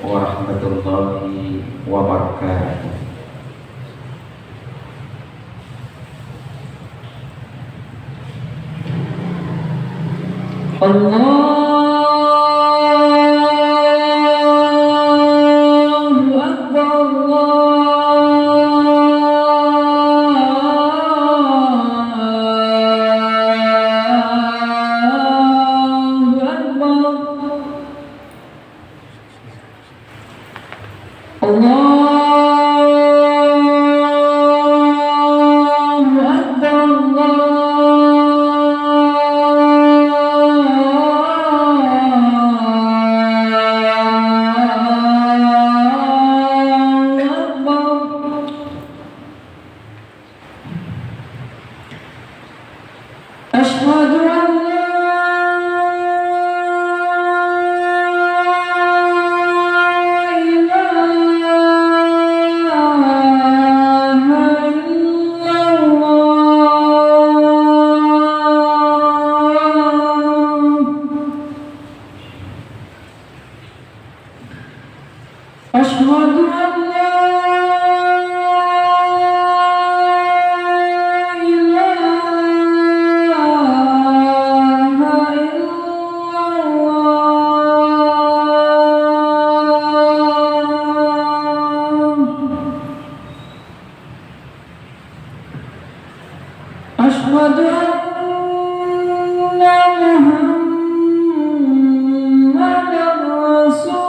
warahmatullahi wabarakatuh. Allahu Akbar, Allahu Akbar, Allahu Akbar, Asyhadu an أشهد أن لا إله إلا الله أشهد أن محمدا رسول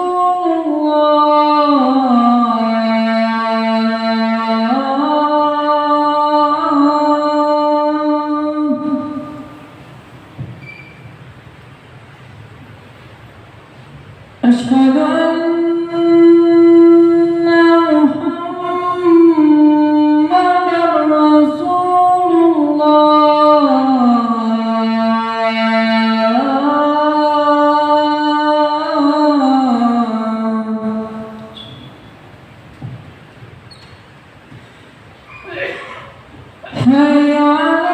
أشهد أن محمدا رسول الله حي على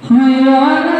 حي على حي على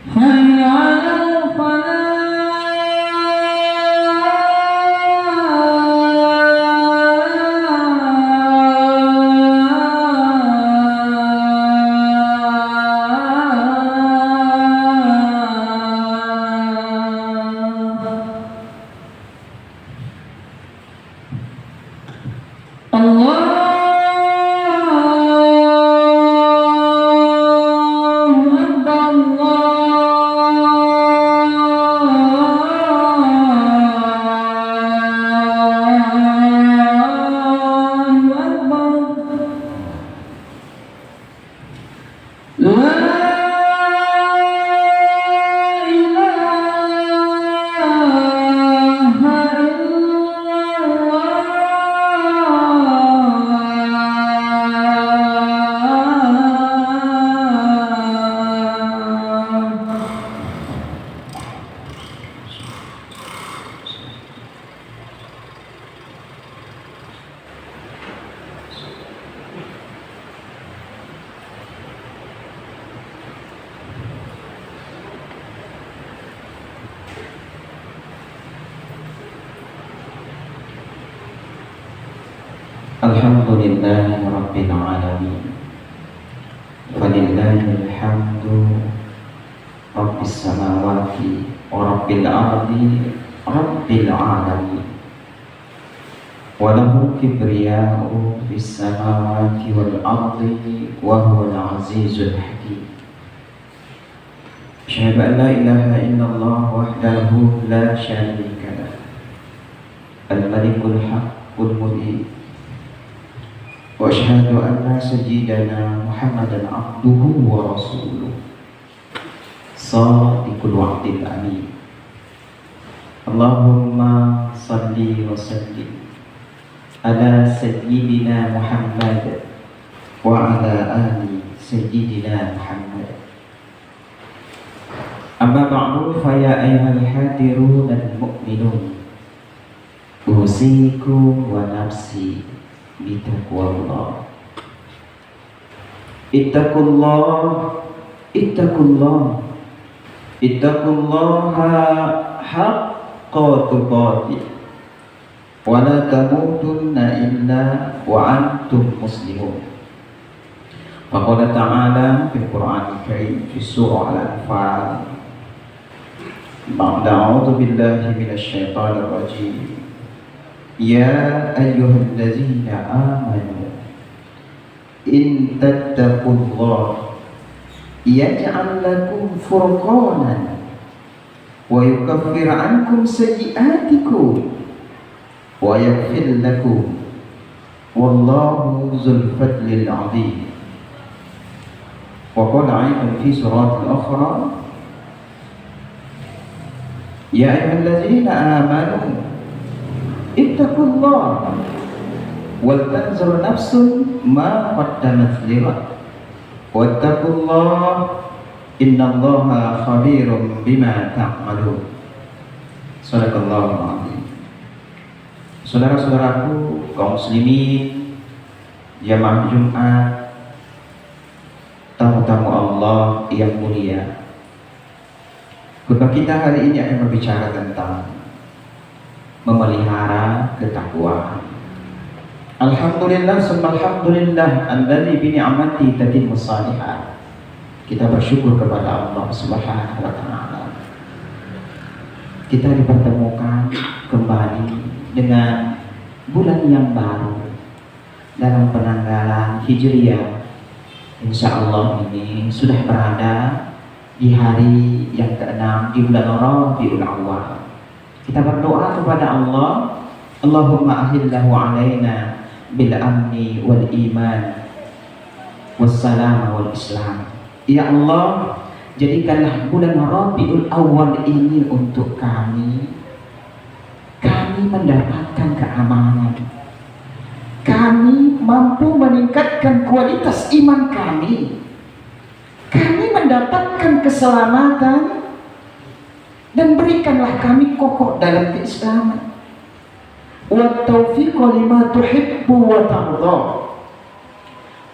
حي على Alhamdulillahi Rabbil Alamin. Walillahil hamdu Rabbis samawati Rabbil ardi Rabbil alamin wa lahu kibriya'u fis samawati wal ardi wa huwal azizul hakim. Asyhadu an la ilaha illallah wahdahu la syarika lah al-malikul haqqul mubin wa asyhadu anna sayyidana Muhammadan abduhu wa rasuluh shadiqul wa'dil amin. Allahumma salli wa sallim ala sayyidina Muhammad wa ala ali sayyidina Muhammad. Amma ba'du, fa ya ayyuhal hadirun al-mu'minun, usikum wa nafsi bitaqwallah. Ittaqullah, ittaqullaha haqqa tuqatih wa la tamutunna illa wa antum muslimun. Faqala ta'ala fil Qur'anil Karim fi surah Al-Anfal, ba'da a'udzu billahi minasy syaithanir rajim, ya ayyuhalladzina amanu in tattaqullaha yaj'al lakum furqanan wa yukaffir ankum sayyi'atikum wa yaghfir lakum wallahu dzul fadlil 'adzim. Wa qala aidan fi suratil ukhra, ya ayyuhalladzina amanu ittaqullaha wal tanzur nafsun ma qaddamat lighad wattaqullaha innallaha khabirum bima ta'malun. Shadaqallahul azim. Saudara-saudaraku kaum muslimin, jamaah Jumat, tamu-tamu Allah yang mulia, khutbah kita hari ini akan berbicara tentang memelihara ketakwaan. Alhamdulillah summa alhamdulillah alladzi bi ni'mati tatimmu shalihat. Kita bersyukur kepada Allah Subhanahu wa taala. Kita dipertemukan kembali dengan bulan yang baru dalam penanggalan Hijriyah. Insyaallah ini sudah berada di hari yang ke-6 di bulan Rabiul Awwal. Kita berdoa kepada Allah, Allahumma ahillahu alaina bil amni wal iman wassalam wal islam. Ya Allah, jadikanlah bulan Rabiul Awwal ini untuk kami mendapatkan keamanan, kami mampu meningkatkan kualitas iman kami mendapatkan keselamatan, dan berikanlah kami kokoh dalam keislaman. Wa taufiq lima tuhibbu wa tarda.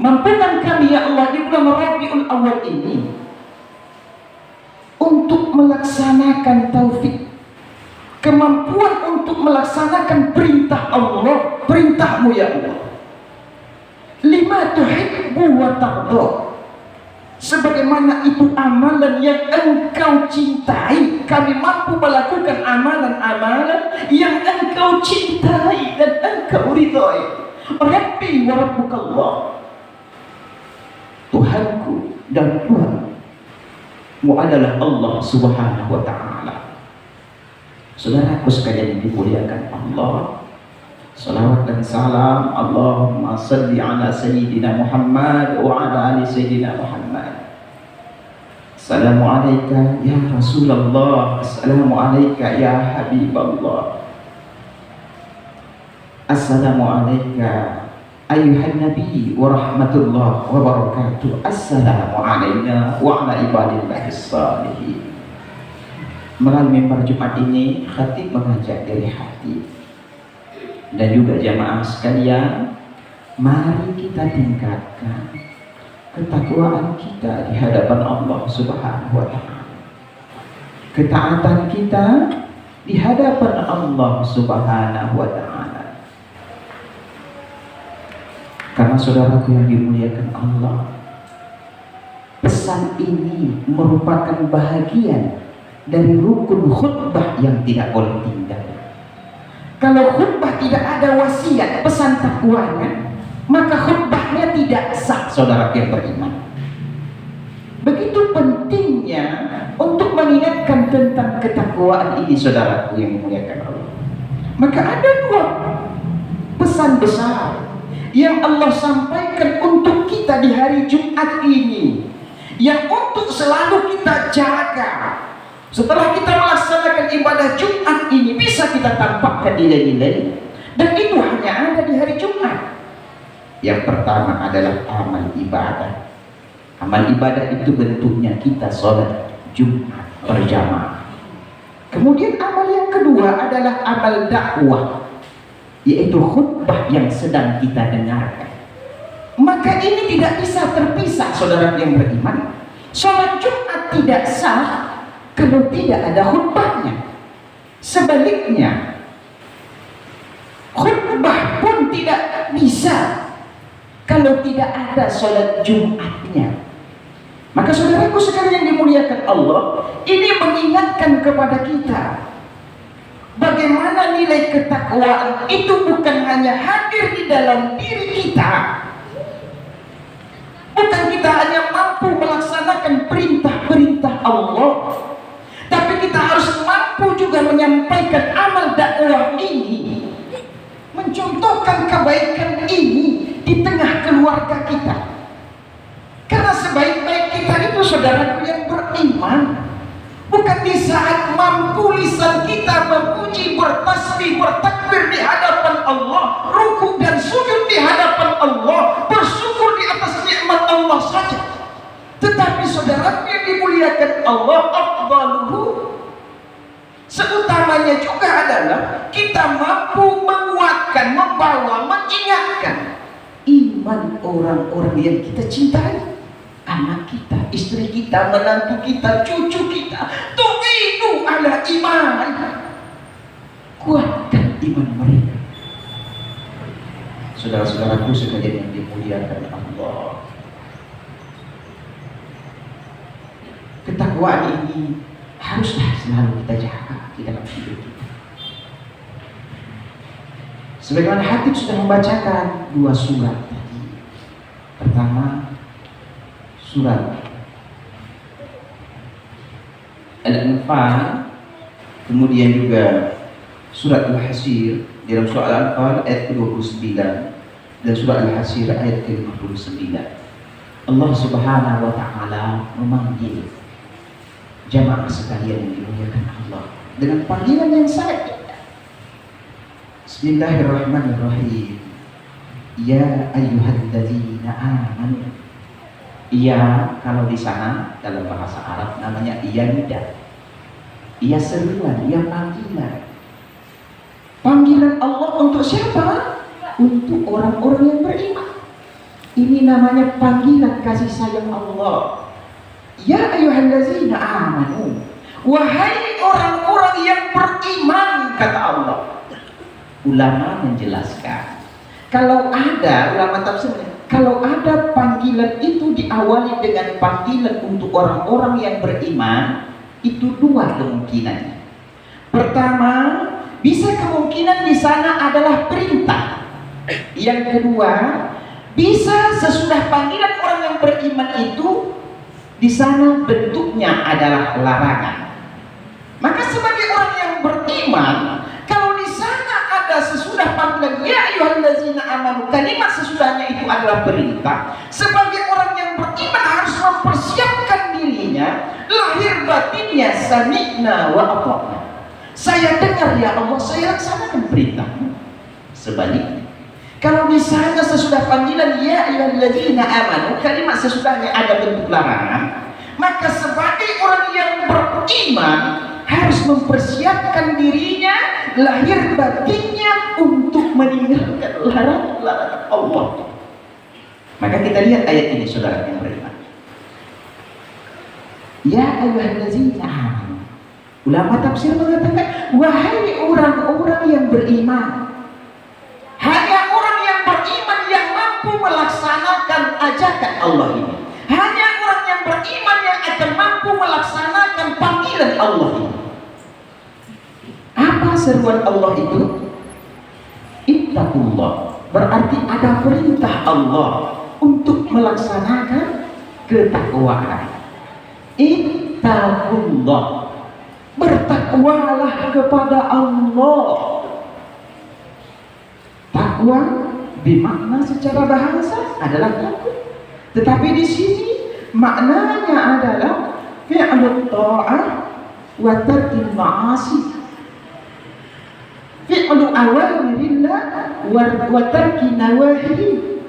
Mampukan kami ya Allah di bulan Rabiul Awal ini untuk melaksanakan taufik, kemampuan untuk melaksanakan perintah Allah, perintahmu ya Allah. Lima tuhibbu wa tarda, sebagaimana itu amalan yang engkau cintai, kami mampu melakukan amalan-amalan yang engkau cintai dan engkau ridhai. Rabbi wa rabbukallah, Tuhanku dan Tuhanmu adalah Allah Subhanahu wa ta'ala. Saudaraku sekalian yang dimuliakan Allah, salawat dan salam Allahumma salli ala sayyidina Muhammad wa ala ali sayyidina Muhammad. Assalamu alayka ya Rasulullah, assalamu alayka ya Habiballah, assalamu alayka ayuhan nabi wa rahmatullah wa barakatuh, assalamu alayna wa ala ibadillahis salihin. Melalui mimbar Jumat ini, khatib mengajak dari hati, dan juga jamaah sekalian, mari kita tingkatkan ketakwaan kita di hadapan Allah Subhanahu wa ta'ala, ketaatan kita di hadapan Allah Subhanahu wa ta'ala. Karena saudaraku yang dimuliakan Allah, pesan ini merupakan bahagian dari rukun khutbah yang tidak boleh tinggal. Kalau khutbah tidak ada wasiat pesan takwanya, maka khutbahnya tidak sah, saudara yang beriman. Begitu pentingnya untuk mengingatkan tentang ketakwaan ini, saudaraku yang dimuliakan Allah. Maka ada dua pesan besar yang Allah sampaikan untuk kita di hari Jumat ini, yang untuk selalu kita jaga. Setelah kita melaksanakan ibadah Jumat ini, bisa kita tampakkan nilai-nilai, dan itu hanya ada di hari Jumat. Yang pertama adalah amal ibadah. Amal ibadah itu bentuknya kita sholat Jumat berjamaah. Kemudian amal yang kedua adalah amal dakwah, yaitu khutbah yang sedang kita dengarkan. Maka ini tidak bisa terpisah, saudara yang beriman. Sholat Jumat tidak sah kalau tidak ada khutbahnya. Sebaliknya, khutbah pun tidak bisa kalau tidak ada sholat Jumatnya. Maka saudaraku sekalian yang dimuliakan Allah, ini mengingatkan kepada kita bagaimana nilai ketakwaan itu bukan hanya hadir di dalam diri kita, bukan kita hanya mampu melaksanakan perintah-perintah Allah, tapi kita harus mampu juga menyampaikan amal dakwah ini, mencontohkan kebaikan ini di tengah keluarga kita. Karena sebaik-baik kita itu, saudaraku yang beriman, bukan di saat mampu lisan kita memuji, bertasbih, bertakbir di hadapan Allah, rukuk dan sujud di hadapan Allah, bersyukur di atas nikmat Allah saja. Tetapi saudaraku yang dimuliakan Allah, afdaluhu, seutamanya juga adalah kita mampu menguatkan, membawa, mengingatkan iman orang-orang yang kita cintai. Anak kita, istri kita, menantu kita, cucu kita, tu'inu ala iman, kuatkan iman mereka. Saudara-saudaraku sekalian yang dimuliakan Allah, ketakwaan ini haruslah selalu kita jaga di dalam hidup kita. Sebagaimana Hatib sudah membacakan dua surat tadi. Pertama, surat Al-Anfal, kemudian juga surat Al-Hasir. Dalam surat Al-Anfal ayat ke-29 dan surat Al-Hasir ayat ke-59, Allah Subhanahu wa Ta'ala memanggil jamaah sekalian yang dimuliakan Allah dengan panggilan yang sangat indah. Bismillahirrahmanirrahim. Ya ayyuhalladzina amanu. Iya, kalau di sana dalam bahasa Arab namanya iya nida, iya seruan, iya panggilan. Panggilan Allah untuk siapa? Untuk orang-orang yang beriman. Ini namanya panggilan kasih sayang Allah. Ya ayyuhallazina amanu, wahai orang-orang yang beriman, kata Allah. Ulama menjelaskan, kalau ada ulama tafsir, kalau ada panggilan itu diawali dengan panggilan untuk orang-orang yang beriman, itu dua kemungkinannya. Pertama, bisa kemungkinan di sana adalah perintah. Yang kedua, bisa sesudah panggilan orang yang beriman itu, di sana bentuknya adalah larangan. Maka sebagai orang yang beriman, kalau di sana ada sesudah panggilan ya ayyuhallazina amanu, kalimat sesudahnya itu adalah perintah. Sebagai orang yang beriman harus mempersiapkan dirinya, lahir batinnya, sami'na wa ata'na. Saya dengar ya Allah, saya laksanakan perintahmu. Sebaliknya, kalau di sana sesudah panggilan ya ayyuhallazina amanu, kalimat sesudahnya ada bentuk larangan, maka sebagai orang yang beriman harus mempersiapkan dirinya, lahir batinnya untuk meninggalkan larangan-larangan Allah. Maka kita lihat ayat ini, saudara yang beriman. Ya ayyuhallazina amanu. Ulama tafsir mengatakan, wahai orang-orang yang beriman. Hanya orang yang beriman yang mampu melaksanakan ajakan Allah ini. Hanya orang yang beriman yang akan mampu melaksanakan panggilan Allah ini. Apa seruan Allah itu? Ittaqullah. Berarti ada perintah Allah untuk melaksanakan ketakwaan. Ittaqullah. Bertakwalah kepada Allah. Takwa bermakna secara bahasa adalah takut. Tetapi di sini maknanya adalah fi'lut ta'ah wa tarkil ma'asi. Fi'lu awamirillah wa tarki nawahi.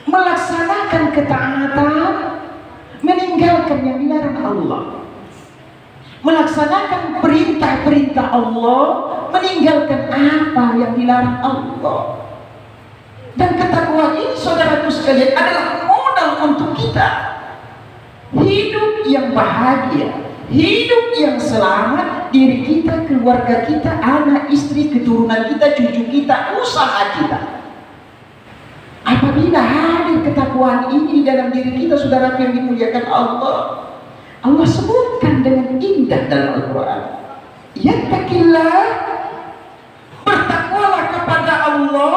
Melaksanakan ketaatan, meninggalkan yang dilarang Allah. Melaksanakan perintah-perintah Allah, meninggalkan apa yang dilarang Allah. Dan ketakwaan ini, saudaraku sekalian, adalah modal untuk kita hidup yang bahagia, hidup yang selamat, diri kita, keluarga kita, anak, istri, keturunan kita, cucu kita, usaha kita. Apabila hadir ketakwaan ini di dalam diri kita, saudara yang dimuliakan Allah, Allah sebutkan dengan indah dalam Al-Quran. Yattaqillah, bertakwalah kepada Allah.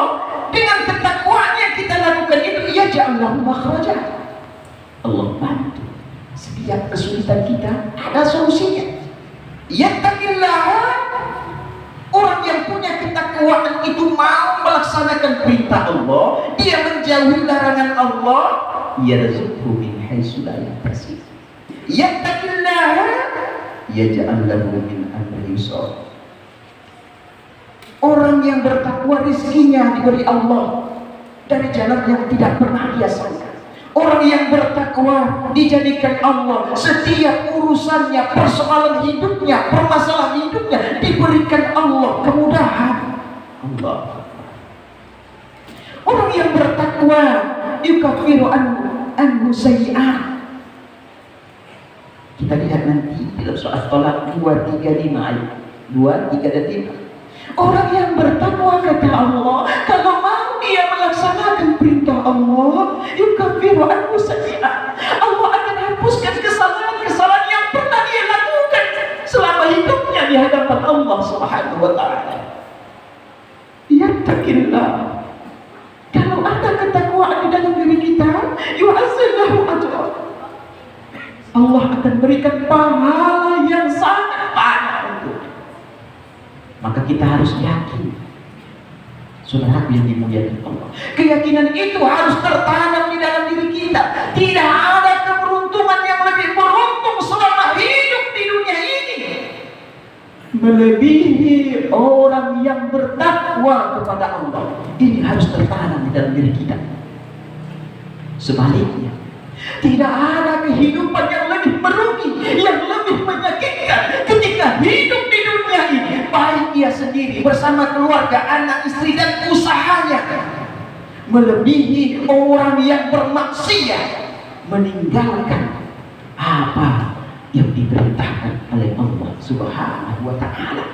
Dengan ketakwaan yang kita lakukan itu, yaj'al lahu makhraja. Allah bantu setiap kesulitan kita, ada solusinya. Yattaqillah, orang yang punya ketakwaan itu mau melaksanakan perintah Allah, dia menjauhi larangan Allah, yarzuqhu min haitsu la yahtasib. Yattaqillah yaj'al lahu min amri yusra. Orang yang bertakwa rezekinya diberi Allah dari jalan yang tidak pernah dia sangka. Orang yang bertakwa dijadikan Allah setiap urusannya, persoalan hidupnya, permasalahan hidupnya diberikan Allah kemudahan. Allah. Orang yang bertakwa yukaffiru anhu sayyi'at. Kita lihat nanti dalam surah Tolak 235 ayat 2, 3 dan 5. Orang yang bertakwa kata Allah, kalau mau dia melaksanakan perintah Allah, yukaffiru anhu sayyi'at. Allah akan hapuskan kesalahan-kesalahan yang pernah dia lakukan selama hidupnya di hadapan Allah Subhanahu wa taala. Yattaqillah. Kalau ada ketakwaan di dalam diri kita, yu'azzillahu ajra. Allah akan berikan pahala yang sangat banyak untuk. Maka kita harus yakin, saudara yang dimuliakan Allah. Keyakinan itu harus tertanam di dalam diri kita. Tidak ada keberuntungan yang lebih beruntung selama hidup di dunia ini melebihi orang yang bertakwa kepada Allah. Ini harus tertanam di dalam diri kita. Sebaliknya, tidak ada kehidupan yang lebih merugi, yang lebih menyakitkan ketika hidup di dunia ini, baik dia sendiri bersama keluarga, anak, istri dan usahanya, melebihi orang yang bermaksiat meninggalkan apa yang diperintahkan oleh Allah Subhanahu wa taala.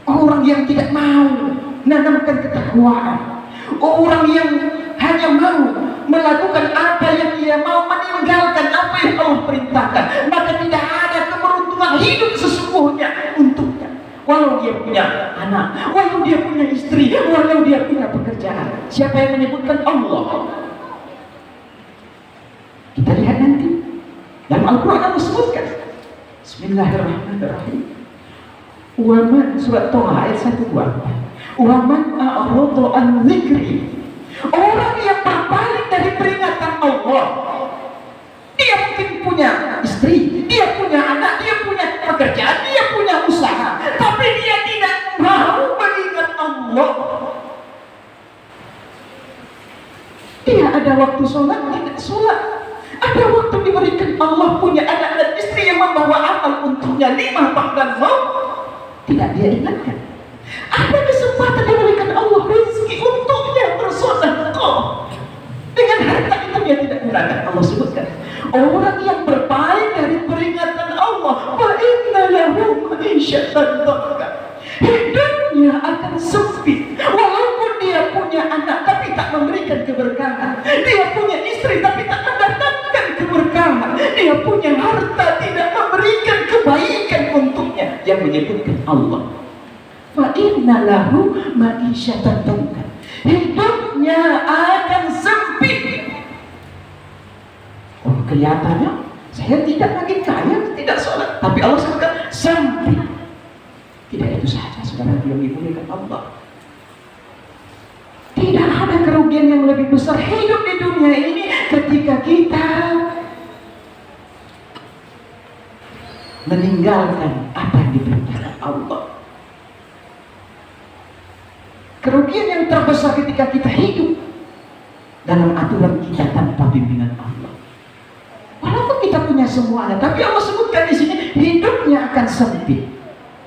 Orang yang tidak mau menanamkan ketakwaan, orang yang hanya mau melakukan apa yang dia mau, meninggalkan apa yang Allah perintahkan, maka tidak ada keberuntungan hidup sesungguhnya untuknya. Walau dia punya anak, walau dia punya istri, walau dia punya pekerjaan. Siapa yang menyebutkan? Allah. Kita lihat nanti dalam Al-Quran Allah sebutkan. Bismillahirrahmanirrahim. Waman, surat Toha ayat 1-2. Waman a'radu an dzikri. Orang yang berpaling dari peringatan Allah, dia mungkin punya istri, dia punya anak, dia punya pekerjaan, dia punya usaha, tapi dia tidak mau mengingat Allah. Dia ada waktu sholat, tidak sholat. Ada waktu diberikan Allah punya anak dan istri yang membawa amal untuknya 5 bahkan mau, tidak dia ingatkan. Ada kesempatan diberikan Allah rezeki untuknya bersedekah. Dengan harta itu dia tidak gunakan. Allah sebutkan orang yang berpaling dari peringatan Allah, fa inna lahu ma'isyatan dhanka. Hidupnya akan sempit. Walaupun dia punya anak tapi tak memberikan keberkahan, dia punya istri tapi tak mendatangkan keberkahan, dia punya harta tidak memberikan kebaikan untuknya. Yang yang menyebutkan Allah. Fa inna lahu ma'isyatan dhanka. Hidupnya akan sempit. Oh, kelihatannya saya tidak lagi kaya, tidak sholat, tapi Allah sebutkan sempit. Tidak itu saja, saudara yang dimuliakan Allah. Tidak ada kerugian yang lebih besar hidup di dunia ini ketika kita meninggalkan apa yang diperintahkan Allah. Kerugian yang terbesar ketika kita hidup dalam aturan kita tanpa bimbingan Allah. Walaupun kita punya semuanya, tapi Allah sebutkan di sini hidupnya akan sempit.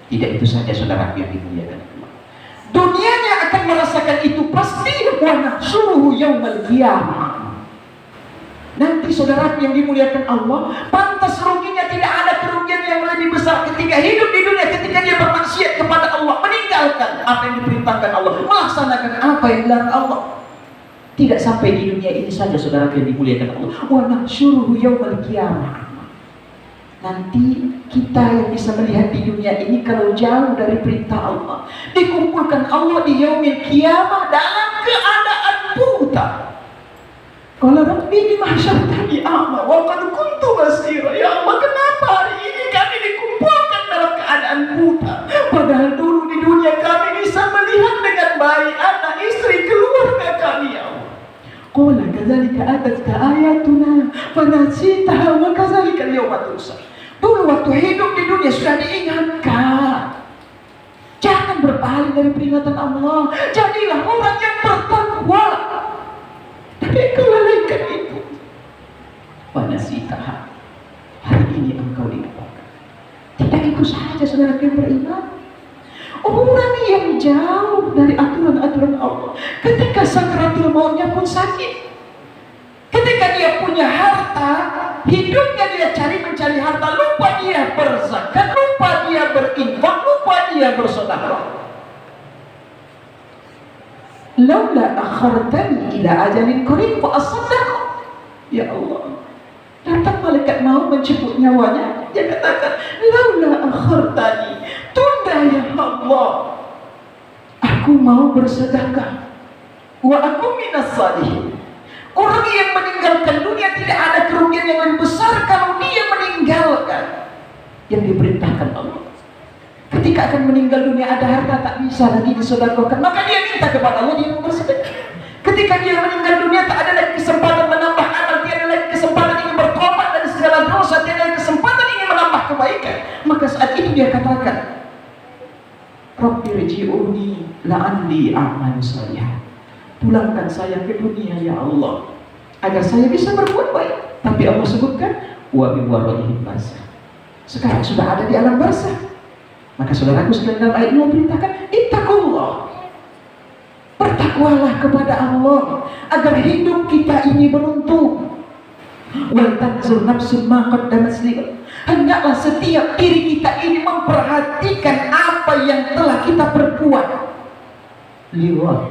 Tidak itu saja, saudara yang dimuliakan Allah. Dunianya akan merasakan itu pasti. Wa nahsyuruhu yaumal qiyamah. Nanti saudara yang dimuliakan Allah, pantas ruginya tidak ada kerugian yang lebih besar ketika hidup di dunia, ketika dia bermaksiat kepada Allah, meninggalkan apa yang diperintahkan Allah, melaksanakan apa yang dilarang Allah. Tidak sampai di dunia ini saja, saudara yang dimuliakan Allah. Wa nahsyuruhu yaumal qiyamah. Nanti kita yang bisa melihat di dunia ini kalau jauh dari perintah Allah, dikumpulkan Allah di yaumil qiyamah dalam keadaan buta. Qala rabbi lima hasyartani a'ma wa qad kuntu basira. Ya Allah, kenapa hari ini kami dikumpulkan dalam keadaan buta? Padahal dulu di dunia kami bisa melihat dengan baik anak, istri, keluarga kami, ya Allah. Qala kadzalika atatka ayatuna fanasitaha wa kadzalika al-yawma tunsa. Dulu waktu hidup di dunia sudah diingatkan, jangan berpaling dari peringatan Allah, jadilah orang yang bertakwa. Tapi engkau lalaikan itu. Fanasitaha, hari ini engkau dilupakan. Tidak itu saja, saudara yang beriman. Orang yang jauh dari aturan-aturan Allah, ketika sakaratul mautnya pun sakit. Ketika dia punya harta, hidupnya dia mencari harta, lupa dia berzakat, lupa dia berinfak, lupa dia bersedekah. Laula akhartani ila ajalin qarib fa asaddaq. Ya Allah, datang malaikat maut mencabut nyawanya, dia katakan, laula akhartani, tunda ya Allah, aku mau bersedekah, wa aku minas salihin. Orang yang meninggalkan dunia tidak ada kerugian yang lebih besar kalau dia meninggalkan yang diperintahkan Allah. Ketika akan meninggal dunia, ada harta tak bisa lagi disedekahkan, maka dia minta kepada Allah, dia mau bersedekah. Ketika dia meninggal dunia, tak ada lagi kesempatan menambah amal, tiada lagi kesempatan ingin bertobat dari segala dosa, tiada lagi kesempatan ingin menambah kebaikan, maka saat itu dia katakan, Rabbi rji'uni la'alli a'malu shalihan. Pulangkan saya ke dunia ya Allah, agar saya bisa berbuat baik. Tapi Allah sebutkan wa bi warahil barzah. Sekarang sudah ada di alam barzah. Maka saudaraku sekalian, dalam ayat ini memerintahkan ittaqullah. Bertakwalah kepada Allah agar hidup kita ini beruntung. Wal tanzur nafsun ma qaddamat lighad. Hendaklah setiap diri kita ini memperhatikan apa yang telah kita perbuat liwat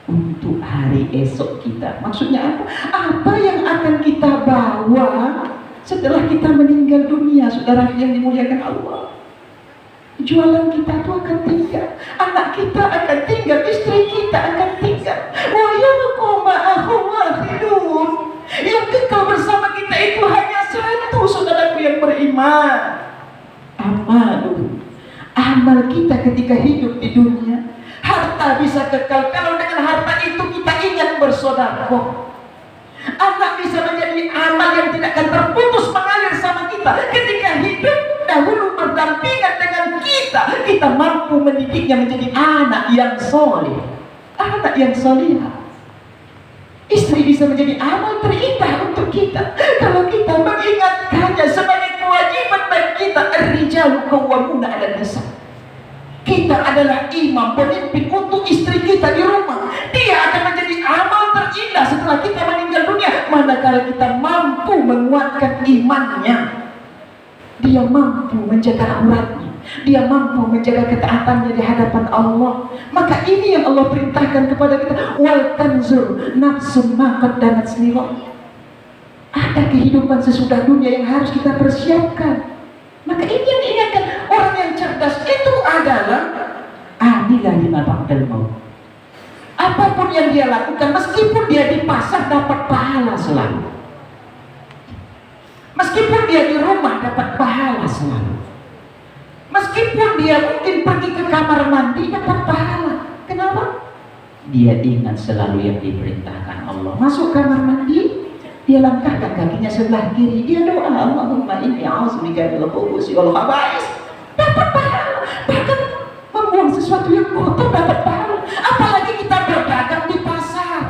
untuk hari esok kita. Maksudnya apa? Apa yang akan kita bawa setelah kita meninggal dunia, saudara yang dimuliakan Allah. Jualan kita itu akan tinggal, anak kita akan tinggal, istri kita akan tinggal. Wa yabqa ma'ahu wahidun. Yang kekal bersama kita itu hanya satu, saudaraku yang beriman. Amal kita ketika hidup di dunia. Harta bisa kekal kalau dengan harta itu kita ingat bersedekah. Anak bisa menjadi amal yang tidak akan terputus mengalir sama kita ketika hidup dahulu berdampingan dengan kita mampu mendidiknya menjadi anak yang soleh, anak yang solehah. Istri bisa menjadi amal terindah untuk kita kalau kita mengingatkannya sebagai kewajiban bagi kita. Ar-rijalu qawwamuna 'alan nisa. Kita adalah imam, pemimpin untuk istri kita di rumah. Dia akan menjadi amal terindah setelah kita meninggal dunia, manakala kita mampu menguatkan imannya. Dia mampu menjaga auratnya, dia mampu menjaga ketaatannya di hadapan Allah. Maka ini yang Allah perintahkan kepada kita, wal tanzur nafsun ma qaddamat lighad. Ada kehidupan sesudah dunia yang harus kita persiapkan. Maka ini yang diingatkan orang yang adalah amilah lima ba'dal maut. Apapun yang dia lakukan, meskipun dia di pasar dapat pahala selalu, meskipun dia di rumah dapat pahala selalu, meskipun dia mungkin pergi ke kamar mandi dapat pahala. Kenapa? Dia ingat selalu yang diperintahkan Allah. Masuk kamar mandi, dia langkahkan kakinya sebelah kiri, dia doa, Allahumma inni a'udzubika minal khubuthi wal khaba'is, dapat pahala. Bahkan membuang sesuatu yang kotor dapat pahala. Apalagi kita berdagang di pasar.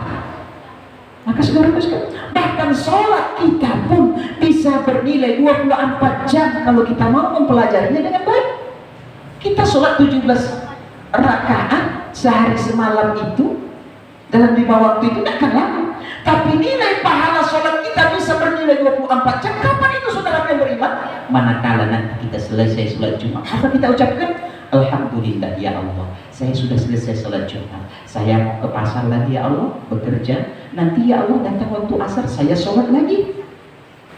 Maka saudara-saudara, bahkan sholat kita pun bisa bernilai 24 jam kalau kita mau mempelajarinya dengan baik. Kita sholat 17 rakaat sehari semalam itu dalam 5 waktu itu tidak akan lama, tapi nilai pahala sholat kita bisa bernilai 24 jam. Kapan itu saudara yang beriman? Manakala nanti kita selesai sholat Jumat, apa kita ucapkan? Alhamdulillah ya Allah, saya sudah selesai sholat Jumat, saya mau ke pasar lagi ya Allah, bekerja. Nanti ya Allah datang waktu asar, saya sholat lagi.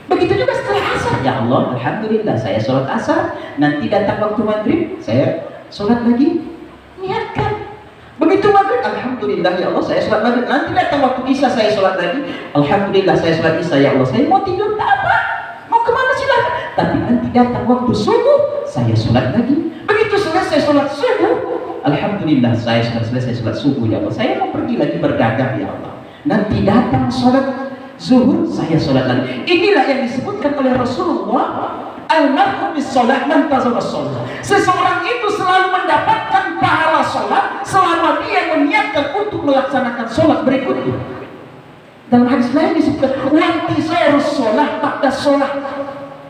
Begitu juga setelah asar, ya Allah, Alhamdulillah saya sholat asar. Nanti datang waktu maghrib, saya sholat lagi. Niatkan. Begitu maghrib, Alhamdulillah ya Allah saya sholat maghrib. Nanti datang waktu isya, saya sholat lagi. Alhamdulillah saya sholat isya ya Allah. Saya mau tidur, tak apa, mau kemana silakan. Tapi nanti datang waktu subuh, saya sholat lagi. Begitu selesai sholat subuh, Alhamdulillah saya sudah selesai sholat subuh ya Allah, saya mau pergi lagi berdagang ya Allah. Nanti datang sholat zuhur, saya sholat lagi. Inilah yang disebutkan oleh Rasulullah, al-mar'u bis-sholat man tazawwara sholat. Seseorang itu selalu mendapatkan pahala sholat selama dia meniatkan untuk melaksanakan sholat berikutnya. Dalam hadis lain disebutkan wantisarus sholat ba'da sholat.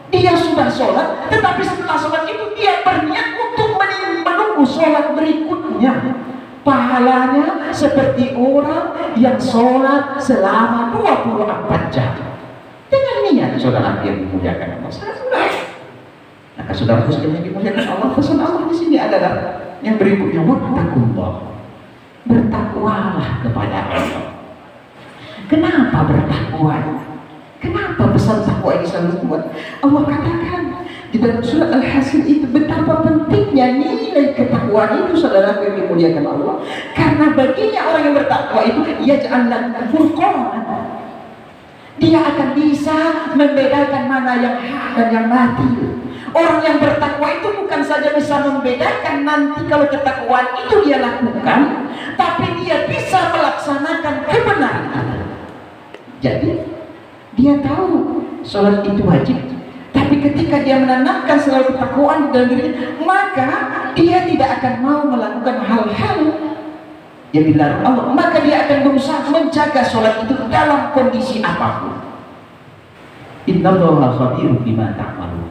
Dia sudah sholat, tetapi setelah sholat itu dia berniat untuk menunggu sholat berikutnya. Pahalanya seperti orang yang sholat selama 24 jam dengan niat. Saudara yang dimuliakan Allah, maka saudara yang dimuliakan Allah, pesan Allah di sini adalah yang berikutnya, wattaqullah, bertakwalah kepada Allah. Kenapa bertakwa? Kenapa pesan takwa ini selalu kuat? Allah katakan di dalam surat Al-Hasr itu betapa pentingnya nilai ketakwaan itu, saudara yang dimuliakan Allah. Karena baginya orang yang bertakwa itu, yaj'al lahu furqanan, dia akan bisa membedakan mana yang hak dan yang batil. Orang yang bertakwa itu bukan saja bisa membedakan nanti kalau ketakwaan itu dia lakukan, tapi dia bisa melaksanakan kebenaran. Jadi dia tahu sholat itu wajib, tapi ketika dia menanamkan selalu ketakwaan di dalam dirinya, maka dia tidak akan mau melakukan hal-hal yang dilarang Allah. Maka dia akan berusaha menjaga sholat itu dalam kondisi apapun. Innallaha khabirun bima ta'malun.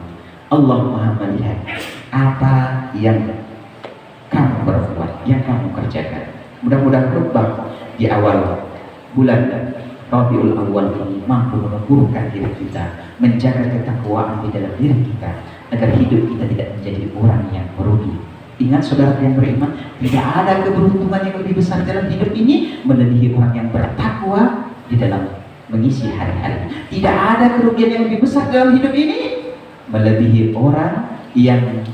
Allah Maha melihat apa yang kamu berbuat, yang kamu kerjakan. Mudah-mudahan khutbah di awal bulan Rabiul Awal ini mampu menumbuhkan diri kita, menjaga ketakwaan di dalam diri kita, agar hidup kita tidak menjadi orang yang merugi. Ingat saudara yang beriman, tidak ada keberuntungan yang lebih besar dalam hidup ini melebihi orang yang bertakwa di dalam mengisi hari-hari. Tidak ada kerugian yang lebih besar dalam hidup ini melebihi orang yang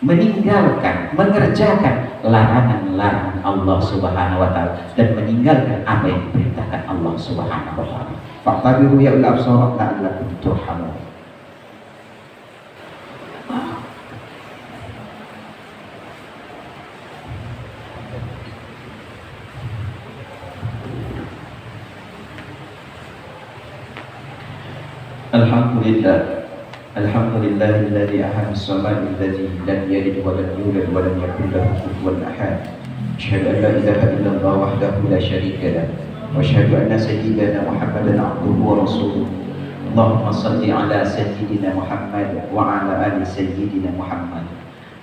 meninggalkan, mengerjakan larangan-larangan Allah Subhanahu wa taala dan meninggalkan apa yang diperintahkan Allah Subhanahu wa taala. Fa'tabiru ya ulil absar la'allakum turhamun. Alhamdulillah. Alhamdulillahilladzi ahana as-samaa'i alladzi lam yalid wa lam yulad wa lam yakul lahu kufuwan ahad. Asyhadu an la ilaha illallah wahdahu la syarika lah wa asyhadu anna sayyidana Muhammadan 'abduhu wa rasuluh. Allahumma shalli 'ala sayyidina Muhammad wa 'ala ali sayyidina Muhammad.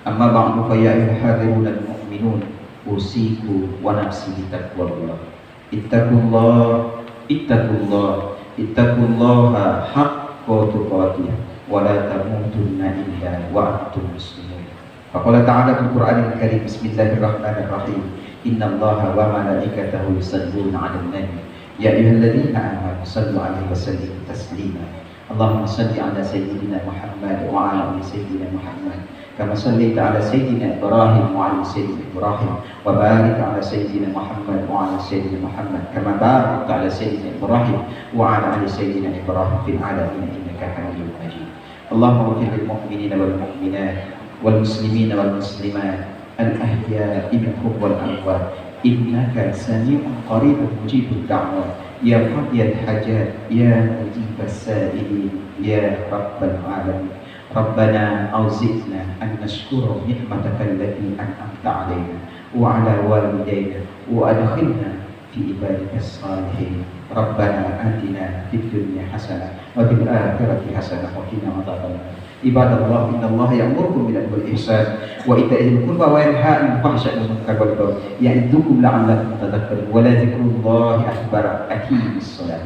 Amma ba'du fa ya ayyuhal hadirun al-mu'minun usiku wa nafsi bi taqwallah. Ittaqullah, ittaqullah, ittaqullaha haqqa tuqatih. ولا تموتن إلا وأنتم مسلمون. فقال تعالى في القرآن الكريم بسم الله الرحمن الرحيم إن الله وملائكته يصلون على النبي يا أيها الذين آمنوا صلوا عليه وسلموا تسليما. اللهم صل على سيدنا محمد وعلى آل سيدنا محمد كما صليت على سيدنا إبراهيم وعلى سيدنا إبراهيم وبارك على سيدنا محمد وعلى سيدنا محمد كما باركت على سيدنا إبراهيم وعلى آل سيدنا إبراهيم في العالمين إنك حميد مجيد. اللهم اغفر للمؤمنين والمؤمنات والمسلمين والمسلمات الأحياء منهم والأموات إنك سميع قريب مجيب الدعوات يا قاضي الحاجات يا مجيب السائلين يا رب العالمين. ربنا أوزئنا أن نشكر نعمتك التي أنعمت علينا وعلى والدينا وأدخلنا في عبادك الصالحين. ربنا آتنا في الدنيا حسنة وفي الآخرة حسنة وقنا عذاب النار. عباد الله إن الله يأمركم بالعدل والإحسان وإيتاء ذي القربى وينهى عن الفحشاء والمنكر والبغي يعظكم لعلكم تذكرون ولذكر الله أكبر. أقيموا الصلاة.